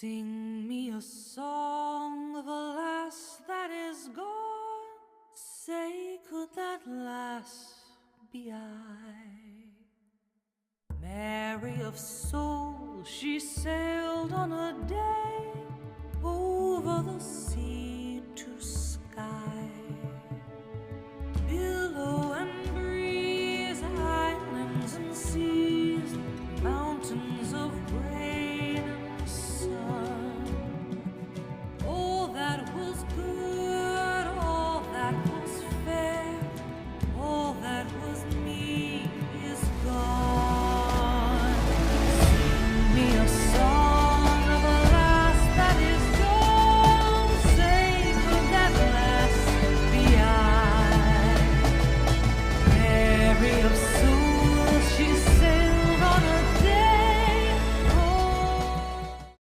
Sing me a song, the last that is gone. Say, could that last be I? Mary of soul, she sailed on a day over the sea.